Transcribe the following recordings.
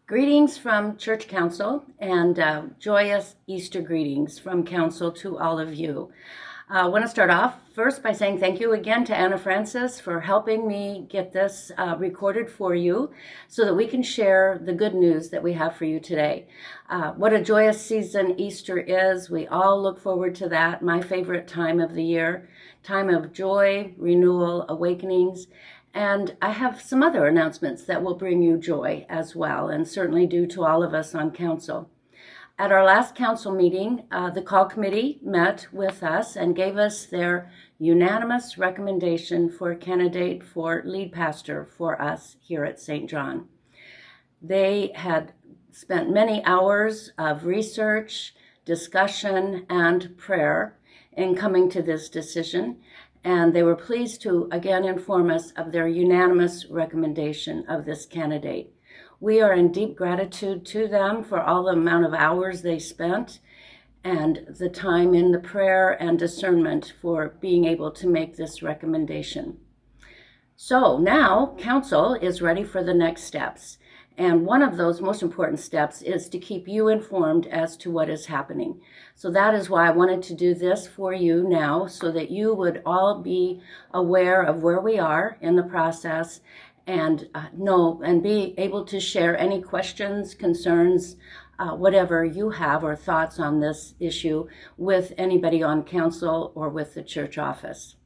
Greetings from Church Council and joyous Easter greetings from Council to all of you. I want to start off first by saying thank you again to Anna Francis for helping me get this recorded for you so that we can share the good news that we have for you today. What a joyous season Easter is. We all look forward to that, my favorite time of the year, time of joy, renewal, awakenings. And I have some other announcements that will bring you joy as well, and certainly do to all of us on council. At our last council meeting, the call committee met with us and gave us their unanimous recommendation for a candidate for lead pastor for us here at St. John. They had spent many hours of research, discussion, and prayer in coming to this decision. And they were pleased to again inform us of their unanimous recommendation of this candidate. We are in deep gratitude to them for all the amount of hours they spent and the time in the prayer and discernment for being able to make this recommendation. So now council is ready for the next steps. And one of those most important steps is to keep you informed as to what is happening. So that is why I wanted to do this for you now, so that you would all be aware of where we are in the process and know and be able to share any questions, concerns, whatever you have or thoughts on this issue with anybody on council or with the church office.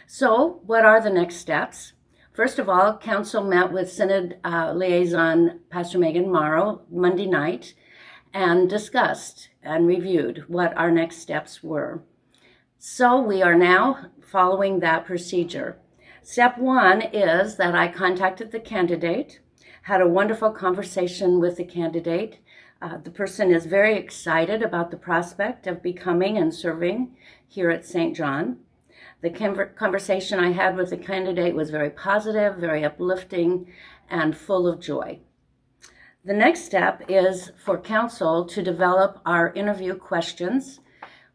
So what are the next steps? First of all, council met with Synod liaison Pastor Megan Morrow Monday night and discussed and reviewed what our next steps were. So we are now following that procedure. Step one is that I contacted the candidate, had a wonderful conversation with the candidate. The person is very excited about the prospect of becoming and serving here at St. John. The conversation I had with the candidate was very positive, very uplifting, and full of joy. The next step is for council to develop our interview questions.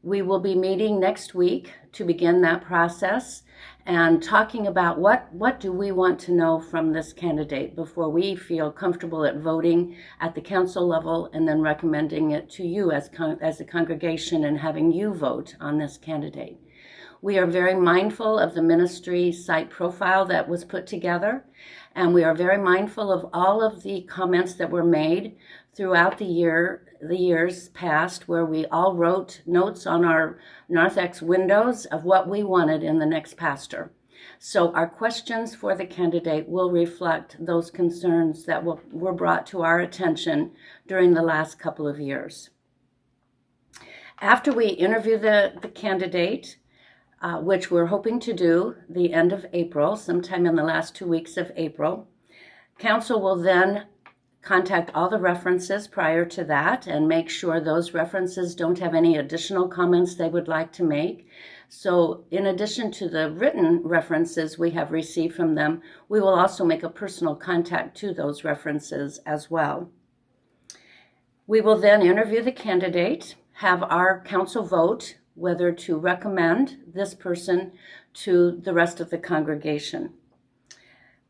We will be meeting next week to begin that process and talking about what do we want to know from this candidate before we feel comfortable at voting at the council level and then recommending it to you as a congregation and having you vote on this candidate. We are very mindful of the ministry site profile that was put together, and we are very mindful of all of the comments that were made throughout the years past, where we all wrote notes on our narthex windows of what we wanted in the next pastor. So our questions for the candidate will reflect those concerns that were brought to our attention during the last couple of years. After we interview the candidate, which we're hoping to do the end of April, sometime in the last 2 weeks of April. Council will then contact all the references prior to that and make sure those references don't have any additional comments they would like to make. So in addition to the written references we have received from them, we will also make a personal contact to those references as well. We will then interview the candidate, have our council vote whether to recommend this person to the rest of the congregation.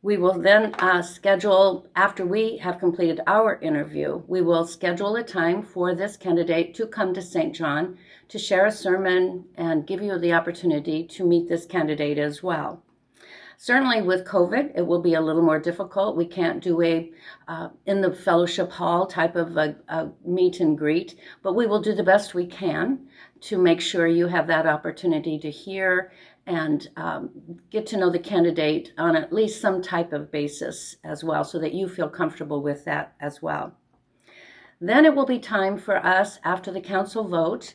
We will then schedule, after we have completed our interview, we will schedule a time for this candidate to come to St. John to share a sermon and give you the opportunity to meet this candidate as well. Certainly with COVID, it will be a little more difficult. We can't do a in the fellowship hall type of a meet and greet, but we will do the best we can to make sure you have that opportunity to hear and get to know the candidate on at least some type of basis as well, so that you feel comfortable with that as well. Then it will be time for us, after the council vote,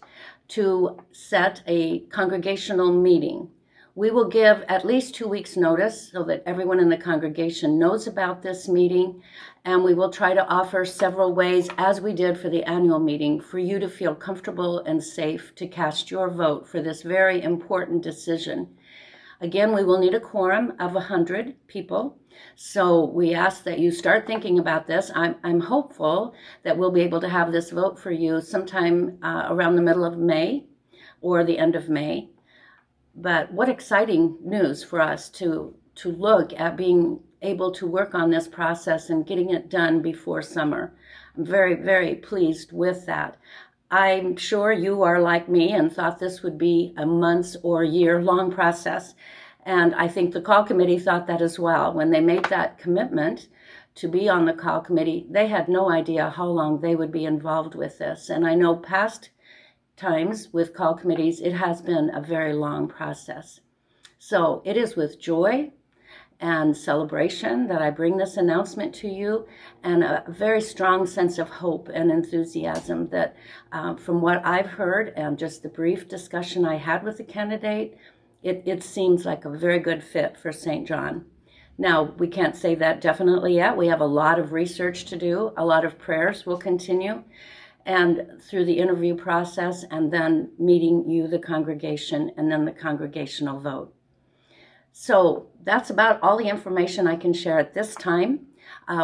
to set a congregational meeting. We will give at least 2 weeks' notice so that everyone in the congregation knows about this meeting, and we will try to offer several ways, as we did for the annual meeting, for you to feel comfortable and safe to cast your vote for this very important decision. Again, we will need a quorum of 100 people, so we ask that you start thinking about this. I'm hopeful that we'll be able to have this vote for you sometime around the middle of May or the end of May. But what exciting news for us to look at being able to work on this process and getting it done before summer. I'm very, very pleased with that. I'm sure you are like me and thought this would be a months or year-long process. And I think the call committee thought that as well. When they made that commitment to be on the call committee, they had no idea how long they would be involved with this. And I know past times with call committees, it has been a very long process. So it is with joy and celebration that I bring this announcement to you, and a very strong sense of hope and enthusiasm that from what I've heard and just the brief discussion I had with the candidate, it seems like a very good fit for St. John. Now, we can't say that definitely yet. We have a lot of research to do. A lot of prayers will continue, and through the interview process, and then meeting you, the congregation, and then the congregational vote. So that's about all the information I can share at this time.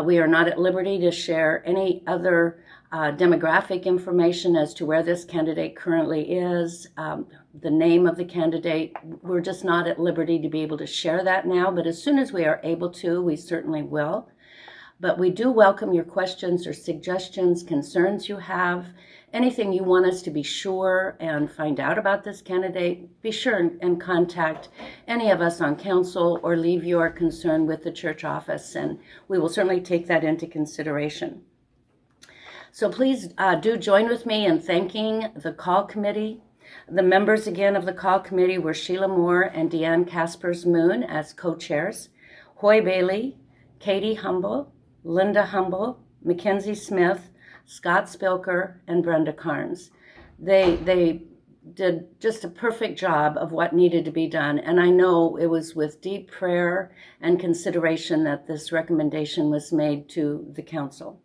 We are not at liberty to share any other demographic information as to where this candidate currently is, the name of the candidate. We're just not at liberty to be able to share that now, but as soon as we are able to, we certainly will. But we do welcome your questions or suggestions, concerns you have, anything you want us to be sure and find out about this candidate. Be sure and contact any of us on council or leave your concern with the church office, and we will certainly take that into consideration. So please do join with me in thanking the call committee. The members again of the call committee were Sheila Moore and Deanne Caspers-Moon as co-chairs, Hoy Bailey, Katie Humble, Linda Humble, Mackenzie Smith, Scott Spilker, and Brenda Carnes. They did just a perfect job of what needed to be done, and I know it was with deep prayer and consideration that this recommendation was made to the council.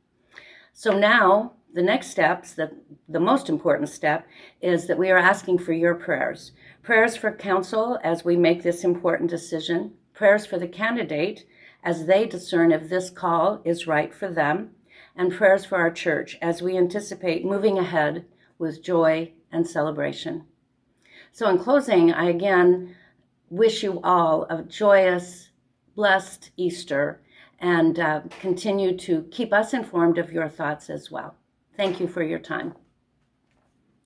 So now, the next steps, the most important step, is that we are asking for your prayers. Prayers for council as we make this important decision, prayers for the candidate as they discern if this call is right for them, and prayers for our church as we anticipate moving ahead with joy and celebration. So in closing, I again wish you all a joyous, blessed Easter, and continue to keep us informed of your thoughts as well. Thank you for your time.